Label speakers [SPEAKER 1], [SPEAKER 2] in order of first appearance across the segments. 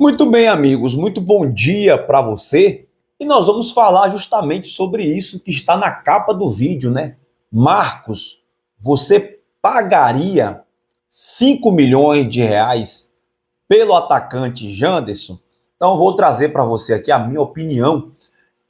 [SPEAKER 1] Muito bem, amigos, muito bom dia para você. E nós vamos falar justamente sobre isso que está na capa do vídeo, né? Marcos, você pagaria 5 milhões de reais pelo atacante Janderson? Então, eu vou trazer para você aqui a minha opinião.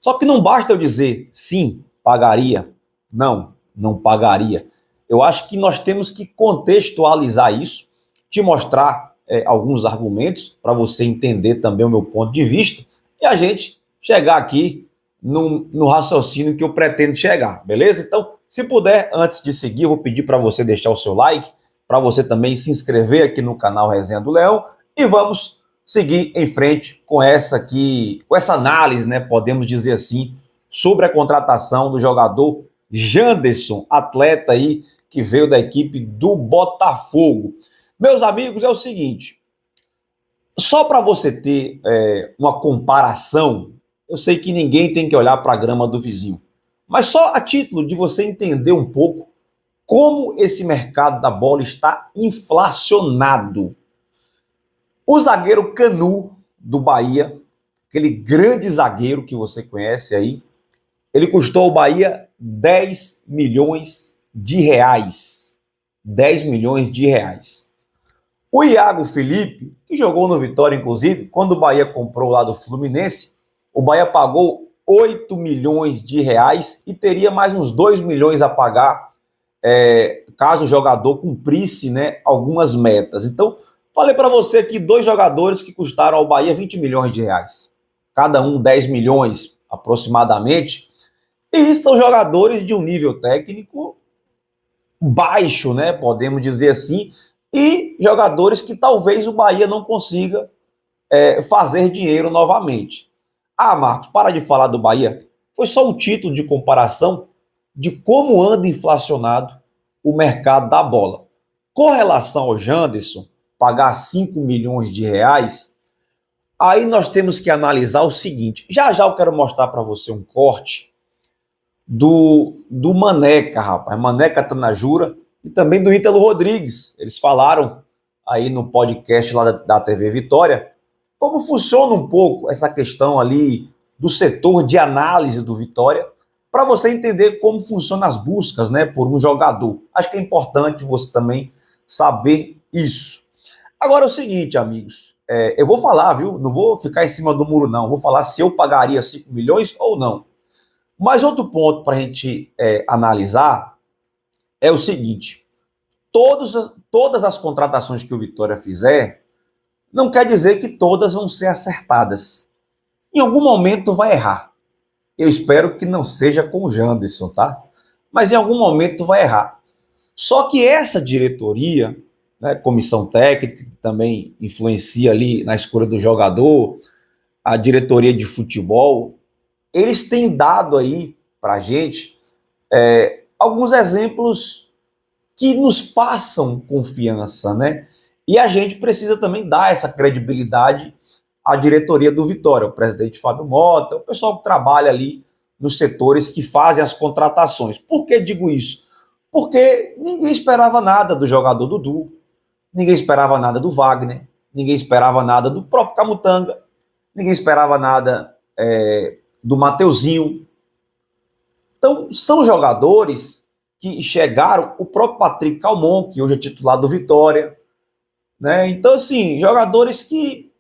[SPEAKER 1] Só que não basta eu dizer sim, pagaria. Não, não pagaria. Eu acho que nós temos que contextualizar isso, te mostrar alguns argumentos para você entender também o meu ponto de vista e a gente chegar aqui no raciocínio que eu pretendo chegar, beleza? Então, se puder, antes de seguir, eu vou pedir para você deixar o seu like, para você também se inscrever aqui no canal Resenha do Leão e vamos seguir em frente com essa aqui, com essa análise, né, podemos dizer assim, sobre a contratação do jogador Janderson, atleta aí que veio da equipe do Botafogo. Meus amigos, é o seguinte, só para você ter uma comparação, eu sei que ninguém tem que olhar para a grama do vizinho, mas só a título de você entender um pouco como esse mercado da bola está inflacionado. O zagueiro Canu, do Bahia, aquele grande zagueiro que você conhece aí, ele custou ao Bahia 10 milhões de reais. 10 milhões de reais. O Iago Felipe, que jogou no Vitória, inclusive, quando o Bahia comprou lá do Fluminense, o Bahia pagou 8 milhões de reais e teria mais uns 2 milhões a pagar caso o jogador cumprisse, né, algumas metas. Então, falei para você aqui dois jogadores que custaram ao Bahia 20 milhões de reais. Cada um 10 milhões aproximadamente. E são jogadores de um nível técnico baixo, né? Podemos dizer assim. E jogadores que talvez o Bahia não consiga fazer dinheiro novamente. Ah, Marcos, para de falar do Bahia. Foi só um título de comparação de como anda inflacionado o mercado da bola. Com relação ao Janderson, pagar 5 milhões de reais, aí nós temos que analisar o seguinte. Já já eu quero mostrar para você um corte do Maneca, rapaz. Maneca Tanajura e também do Ítalo Rodrigues. Eles falaram aí no podcast lá da TV Vitória como funciona um pouco essa questão ali do setor de análise do Vitória para você entender como funcionam as buscas, né, por um jogador. Acho que é importante você também saber isso. Agora é o seguinte, amigos, eu vou falar, viu? Não vou ficar em cima do muro, não. Vou falar se eu pagaria 5 milhões ou não. Mas outro ponto para a gente analisar é o seguinte: todas as contratações que o Vitória fizer, não quer dizer que todas vão ser acertadas. Em algum momento vai errar. Eu espero que não seja com o Janderson, tá? Mas em algum momento vai errar. Só que essa diretoria, né, comissão técnica, que também influencia ali na escolha do jogador, a diretoria de futebol, eles têm dado aí para a gente alguns exemplos que nos passam confiança, né? E a gente precisa também dar essa credibilidade à diretoria do Vitória, o presidente Fábio Mota, o pessoal que trabalha ali nos setores que fazem as contratações. Por que digo isso? Porque ninguém esperava nada do jogador Dudu, ninguém esperava nada do Wagner, ninguém esperava nada do próprio Camutanga, ninguém esperava nada do Mateuzinho. Então, são jogadores que chegaram, o próprio Patrick Calmon, que hoje é titular do Vitória, né? Então, assim, jogadores que,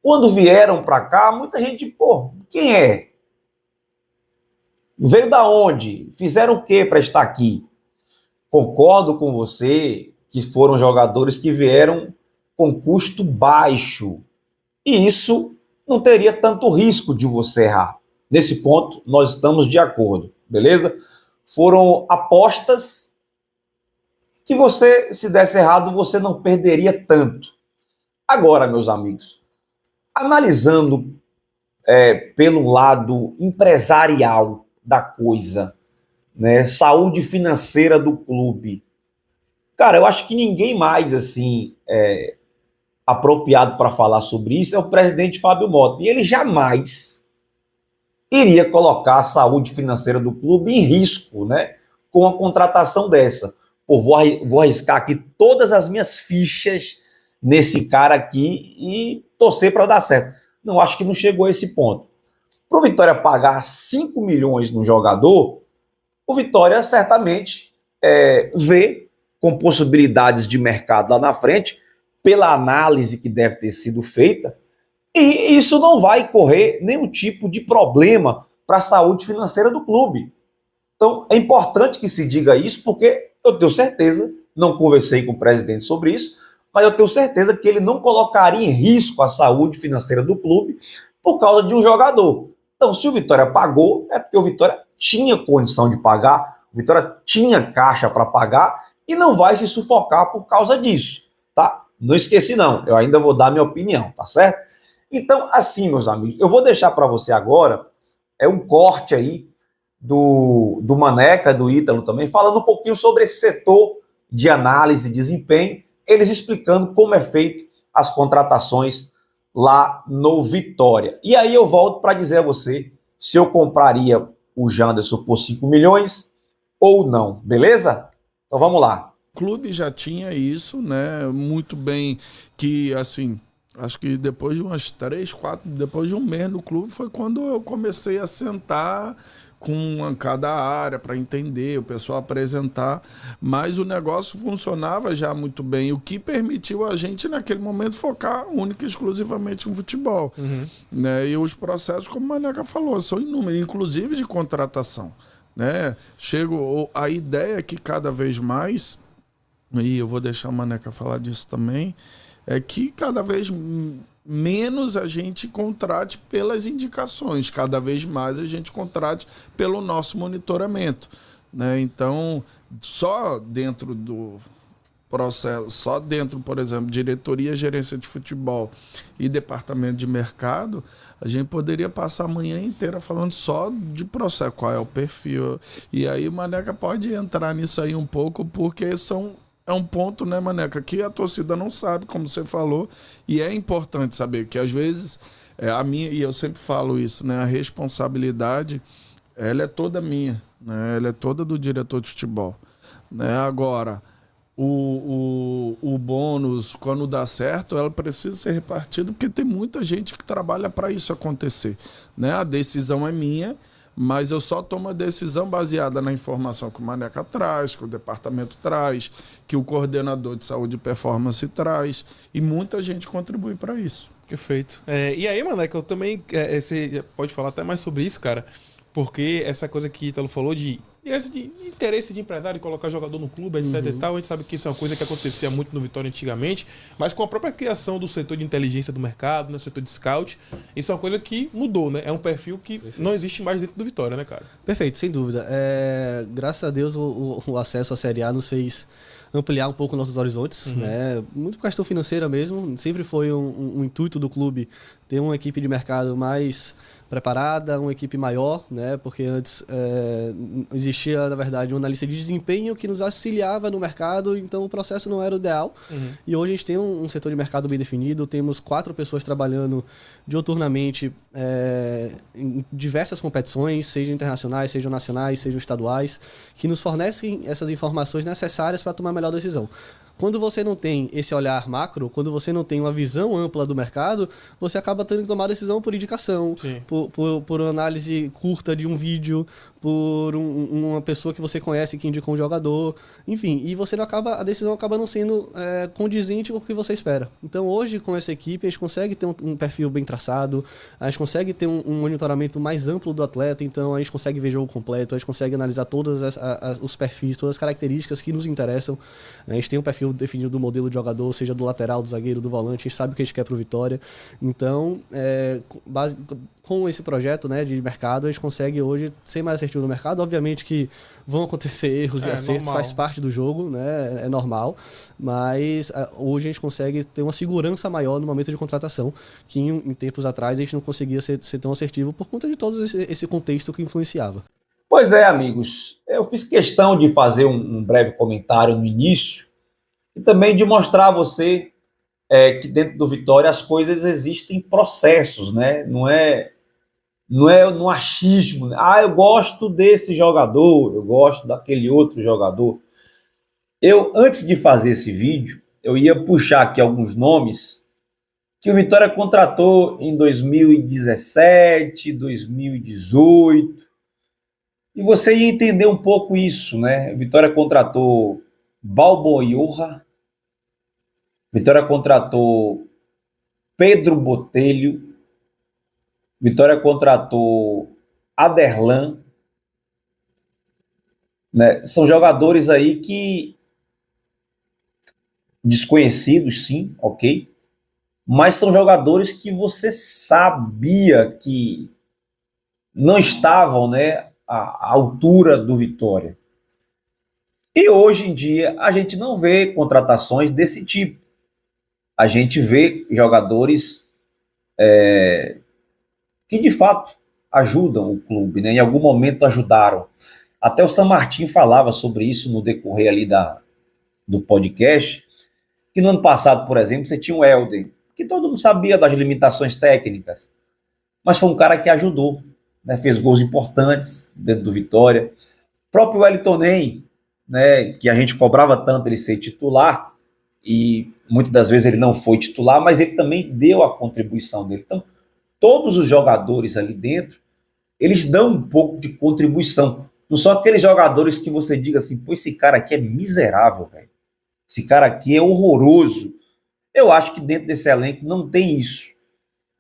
[SPEAKER 1] quando vieram para cá, muita gente, pô, quem é? Veio da onde? Fizeram o que para estar aqui? Concordo com você que foram jogadores que vieram com custo baixo. E isso não teria tanto risco de você errar. Nesse ponto, nós estamos de acordo, beleza? Foram apostas que você, se desse errado, você não perderia tanto. Agora, meus amigos, analisando pelo lado empresarial da coisa, né, saúde financeira do clube, cara, eu acho que ninguém mais assim apropriado para falar sobre isso é o presidente Fábio Mota. E ele jamais iria colocar a saúde financeira do clube em risco, né, com a contratação dessa. Pô, vou arriscar aqui todas as minhas fichas nesse cara aqui e torcer para dar certo. Não, acho que não chegou a esse ponto. Para o Vitória pagar 5 milhões no jogador, o Vitória certamente vê com possibilidades de mercado lá na frente, pela análise que deve ter sido feita, e isso não vai correr nenhum tipo de problema para a saúde financeira do clube. Então, é importante que se diga isso, porque eu tenho certeza, não conversei com o presidente sobre isso, mas eu tenho certeza que ele não colocaria em risco a saúde financeira do clube por causa de um jogador. Então, se o Vitória pagou, é porque o Vitória tinha condição de pagar, o Vitória tinha caixa para pagar e não vai se sufocar por causa disso, tá? Não esqueci não, eu ainda vou dar minha opinião, tá certo? Então, assim, meus amigos, eu vou deixar para você agora um corte aí do Maneca, do Ítalo também, falando um pouquinho sobre esse setor de análise e desempenho, eles explicando como é feito as contratações lá no Vitória. E aí eu volto para dizer a você se eu compraria o Janderson por 5 milhões ou não, beleza? Então vamos lá.
[SPEAKER 2] O clube já tinha isso, né? Muito bem, que assim, acho que depois de umas 3, 4, depois de um mês no clube foi quando eu comecei a sentar com cada área para entender, o pessoal apresentar, mas o negócio funcionava já muito bem, o que permitiu a gente naquele momento focar única e exclusivamente no futebol. Né? E os processos, como a Maneca falou, são inúmeros, inclusive de contratação. Né? A ideia é que cada vez mais, e eu vou deixar a Maneca falar disso também, é que cada vez menos a gente contrate pelas indicações, cada vez mais a gente contrate pelo nosso monitoramento. Né? Então, só dentro do processo, só dentro, por exemplo, diretoria, gerência de futebol e departamento de mercado, a gente poderia passar a manhã inteira falando só de processo, qual é o perfil. E aí o Maneca pode entrar nisso aí um pouco, porque é um ponto, né, Maneca, que a torcida não sabe, como você falou, e é importante saber que às vezes a minha, e eu sempre falo isso, né, a responsabilidade, ela é toda minha, né, ela é toda do diretor de futebol. Né? Agora, o bônus, quando dá certo, ela precisa ser repartido, porque tem muita gente que trabalha para isso acontecer. Né? A decisão é minha, mas eu só tomo a decisão baseada na informação que o Maneca traz, que o departamento traz, que o coordenador de saúde e performance traz, e muita gente contribui para isso.
[SPEAKER 3] Perfeito. E aí, Maneca, eu também, você pode falar até mais sobre isso, cara, porque essa coisa que Ítalo falou de interesse de empresário, colocar jogador no clube, etc e tal, a gente sabe que isso é uma coisa que acontecia muito no Vitória antigamente, mas com a própria criação do setor de inteligência do mercado, né, setor de scout, isso é uma coisa que mudou, né? É um perfil que não existe mais dentro do Vitória, né, cara?
[SPEAKER 4] Perfeito, sem dúvida. Graças a Deus o acesso à Série A nos fez ampliar um pouco nossos horizontes, né? Muito questão financeira mesmo, sempre foi um intuito do clube ter uma equipe de mercado mais preparada, uma equipe maior, né? Porque antes existia, na verdade, uma analista de desempenho que nos auxiliava no mercado, então o processo não era o ideal. E hoje a gente tem um setor de mercado bem definido, temos 4 pessoas trabalhando diuturnamente em diversas competições, sejam internacionais, sejam nacionais, sejam estaduais, que nos fornecem essas informações necessárias para tomar a melhor decisão. Quando você não tem esse olhar macro, quando você não tem uma visão ampla do mercado, você acaba tendo que tomar decisão por indicação, por análise curta de um vídeo, por uma pessoa que você conhece que indicou um jogador, enfim, e você não acaba, a decisão acaba não sendo condizente com o que você espera. Então hoje, com essa equipe, a gente consegue ter um perfil bem traçado, a gente consegue ter um monitoramento mais amplo do atleta, então a gente consegue ver jogo completo, a gente consegue analisar todos os perfis, todas as características que nos interessam. A gente tem um perfil definido do modelo de jogador, seja do lateral, do zagueiro, do volante, a gente sabe o que a gente quer pro Vitória. Então, com esse projeto, né, de mercado, a gente consegue hoje ser mais assertivo no mercado. Obviamente que vão acontecer erros e acertos, normal. Faz parte do jogo, né, é normal, mas hoje a gente consegue ter uma segurança maior no momento de contratação, que em tempos atrás a gente não conseguia ser tão assertivo por conta de todo esse contexto que influenciava.
[SPEAKER 1] Pois é, amigos, eu fiz questão de fazer um breve comentário no início e também de mostrar a você que dentro do Vitória as coisas existem processos, né? Não é no achismo. Eu gosto desse jogador, eu gosto daquele outro jogador. Antes de fazer esse vídeo, eu ia puxar aqui alguns nomes que o Vitória contratou em 2017, 2018, e você ia entender um pouco isso, né? O Vitória contratou Balboiorra, Vitória contratou Pedro Botelho, Vitória contratou Aderlan, né? São jogadores aí que desconhecidos, sim, ok, mas são jogadores que você sabia que não estavam, né, à altura do Vitória. E hoje em dia a gente não vê contratações desse tipo. A gente vê jogadores que de fato ajudam o clube, né? Em algum momento ajudaram. Até o San Martín falava sobre isso no decorrer ali do podcast, que no ano passado, por exemplo, você tinha o Helder, que todo mundo sabia das limitações técnicas, mas foi um cara que ajudou, né? Fez gols importantes dentro do Vitória. O próprio Wellington Ney, né, que a gente cobrava tanto ele ser titular, e muitas das vezes ele não foi titular, mas ele também deu a contribuição dele. Então, todos os jogadores ali dentro, eles dão um pouco de contribuição. Não são aqueles jogadores que você diga assim, pô, esse cara aqui é miserável, velho. Esse cara aqui é horroroso. Eu acho que dentro desse elenco não tem isso.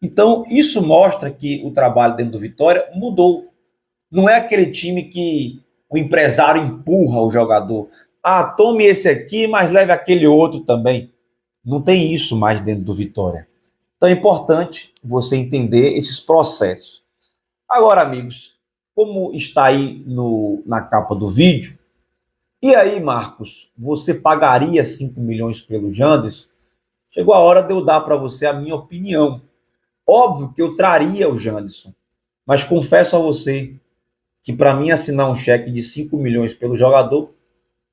[SPEAKER 1] Então, isso mostra que o trabalho dentro do Vitória mudou. Não é aquele time que o empresário empurra o jogador. Ah, tome esse aqui, mas leve aquele outro também. Não tem isso mais dentro do Vitória. Então é importante você entender esses processos. Agora, amigos, como está aí na capa do vídeo, e aí, Marcos, você pagaria 5 milhões pelo Janderson? Chegou a hora de eu dar para você a minha opinião. Óbvio que eu traria o Janderson, mas confesso a você que para mim assinar um cheque de 5 milhões pelo jogador,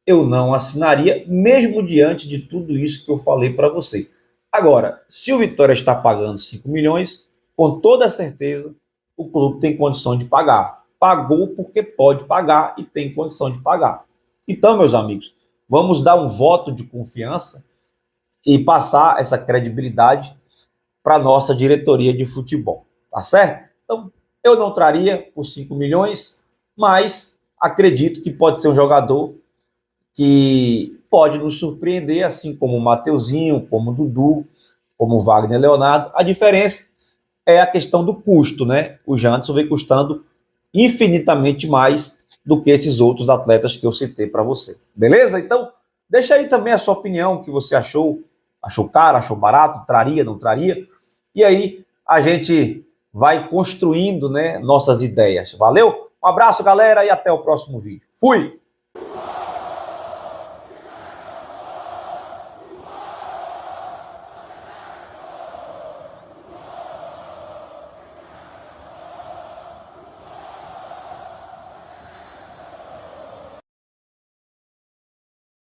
[SPEAKER 1] eu não assinaria, mesmo diante de tudo isso que eu falei para você. Agora, se o Vitória está pagando 5 milhões, com toda certeza, o clube tem condição de pagar. Pagou porque pode pagar e tem condição de pagar. Então, meus amigos, vamos dar um voto de confiança e passar essa credibilidade para a nossa diretoria de futebol. Tá certo? Então, eu não traria por 5 milhões, mas acredito que pode ser um jogador que pode nos surpreender, assim como o Mateuzinho, como o Dudu, como o Wagner Leonardo. A diferença é a questão do custo, né? O Janderson vem custando infinitamente mais do que esses outros atletas que eu citei para você. Beleza? Então, deixa aí também a sua opinião, o que você achou. Achou caro, achou barato, traria, não traria? E aí a gente vai construindo, né, nossas ideias. Valeu? Um abraço, galera, e até o próximo vídeo. Fui!